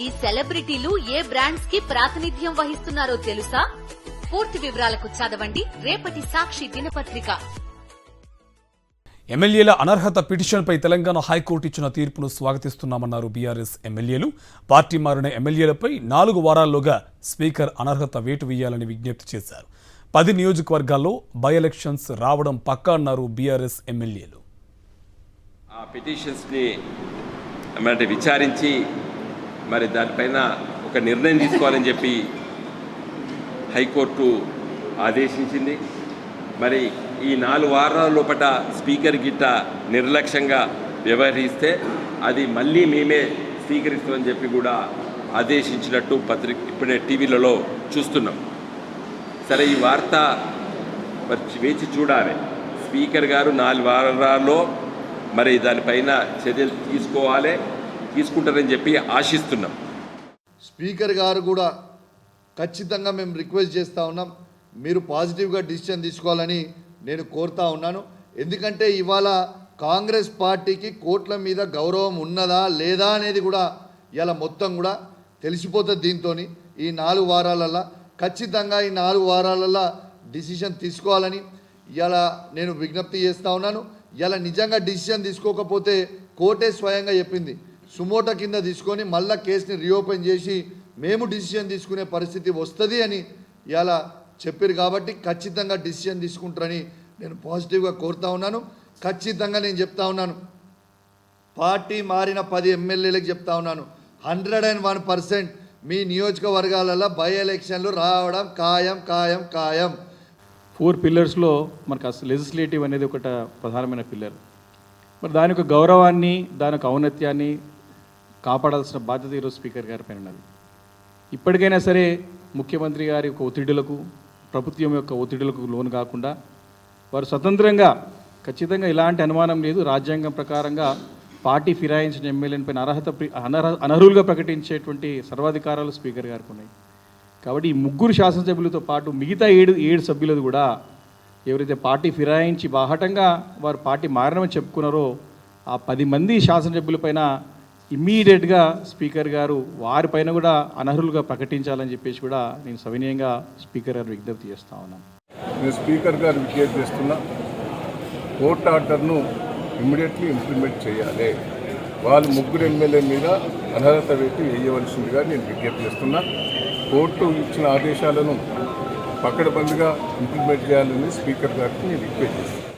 ఈ సెలబ్రిటీలు ఏ బ్రాండ్స్ కి ప్రాతినిధ్యం వహిస్తున్నారో తెలుసా? పూర్తి వివరాలకు చదవండి రేపటి సాక్షి దినపత్రిక. ఎమ్మెల్యేల అనర్హత పిటిషన్పై తెలంగాణ హైకోర్టు ఇచ్చిన తీర్పును స్వాగతిస్తున్నామన్నారు బీఆర్ఎస్ ఎమ్మెల్యేలు. పార్టీ మారిన ఎమ్మెల్యేలపై 4 వారాల్లోగా స్పీకర్ అనర్హత వేటు వేయాలని విజ్ఞప్తి చేశారు. 10 నియోజకవర్గాల్లో బై ఎలక్షన్స్ రావడం పక్కా అన్నారు బీఆర్ఎస్ ఎమ్మెల్యేలు. ఆ పిటిషన్స్ని విచారించి మరి దానిపైన ఒక నిర్ణయం తీసుకోవాలని చెప్పి హైకోర్టు ఆదేశించింది. మరి ఈ 4 వారాల లోపల స్పీకర్ గిట్ట నిర్లక్ష్యంగా వ్యవహరిస్తే అది మళ్ళీ మేమే స్వీకరిస్తామని చెప్పి కూడా ఆదేశించినట్టు ఇప్పుడే టీవీలలో చూస్తున్నాం. సరే, ఈ వార్త మరి వేచి చూడాలి. స్పీకర్ గారు 4 వారాల్లో మరి దానిపైన చర్యలు తీసుకుంటారని చెప్పి ఆశిస్తున్నాం. స్పీకర్ గారు కూడా ఖచ్చితంగా మేము రిక్వెస్ట్ చేస్తూ ఉన్నాం, మీరు పాజిటివ్గా డిసిషన్ తీసుకోవాలని నేను కోరుతా ఉన్నాను. ఎందుకంటే ఇవాళ కాంగ్రెస్ పార్టీకి కోర్టుల మీద గౌరవం ఉన్నదా లేదా అనేది కూడా ఇలా మొత్తం కూడా తెలిసిపోతుంది. దీంతో ఈ 4 వారాలల్లో ఖచ్చితంగా ఈ 4 వారాలల్లో డిసిషన్ తీసుకోవాలని ఇలా నేను విజ్ఞప్తి చేస్తూ ఉన్నాను. ఇలా నిజంగా డిసిషన్ తీసుకోకపోతే కోర్టే స్వయంగా చెప్పింది, సుమోటో కింద తీసుకొని మళ్ళీ కేసుని రీఓపెన్ చేసి మేము డిసిషన్ తీసుకునే పరిస్థితి వస్తుంది అని ఇలా చెప్పారు. కాబట్టి ఖచ్చితంగా డిసిషన్ తీసుకుంటారని నేను పాజిటివ్గా కోరుతా ఉన్నాను. ఖచ్చితంగా నేను చెప్తా ఉన్నాను, పార్టీ మారిన 10 ఎమ్మెల్యేలకు చెప్తా ఉన్నాను, 101% మీ నియోజకవర్గాలలో బై ఎలక్షన్లు రావడం ఖాయం ఖాయం ఖాయం. 4 పిల్లర్స్లో మనకు అసలు లెజిస్లేటివ్ అనేది ఒక ప్రధానమైన పిల్లర్. మరి దాని యొక్క గౌరవాన్ని, దాని యొక్క ఔన్నత్యాన్ని కాపాడాల్సిన బాధ్యత ఈరోజు స్పీకర్ గారి పైన ఉన్నది. ఇప్పటికైనా సరే ముఖ్యమంత్రి గారి యొక్క ఒత్తిడులకు, ప్రభుత్వం యొక్క ఒత్తిడులకు లోను కాకుండా వారు స్వతంత్రంగా, ఖచ్చితంగా ఇలాంటి అనుమానం లేదు, రాజ్యాంగం ప్రకారంగా పార్టీ ఫిరాయించిన ఎమ్మెల్యేలపైన అనర్హులుగా ప్రకటించేటువంటి సర్వాధికారాలు స్పీకర్ గారికి ఉన్నాయి. కాబట్టి ఈ 3 శాసనసభ్యులతో పాటు మిగతా 7 సభ్యులది కూడా ఎవరైతే పార్టీ ఫిరాయించి బాహటంగా వారు పార్టీ మారనమని చెప్పుకున్నారో ఆ 10 మంది శాసనసభ్యులపైన ఇమ్మీడియట్గా స్పీకర్ గారు వారిపైన కూడా అనర్హులుగా ప్రకటించాలని చెప్పేసి కూడా నేను సవినయంగా స్పీకర్ గారు విజ్ఞప్తి చేస్తా ఉన్నాను. నేను స్పీకర్ గారు విజ్ఞప్తి చేస్తున్నా, కోర్టు ఆర్డర్ను ఇమ్మీడియట్లీ ఇంప్లిమెంట్ చేయాలి. వాళ్ళు 3 ఎమ్మెల్యే మీద అనర్హత వేటు వేయవలసిందిగా నేను విజ్ఞప్తి చేస్తున్నా. కోర్టు ఇచ్చిన ఆదేశాలను పకడ్బందీగా ఇంప్లిమెంట్ చేయాలని స్పీకర్ గారికి నేను రిక్వెస్ట్ చేస్తాను.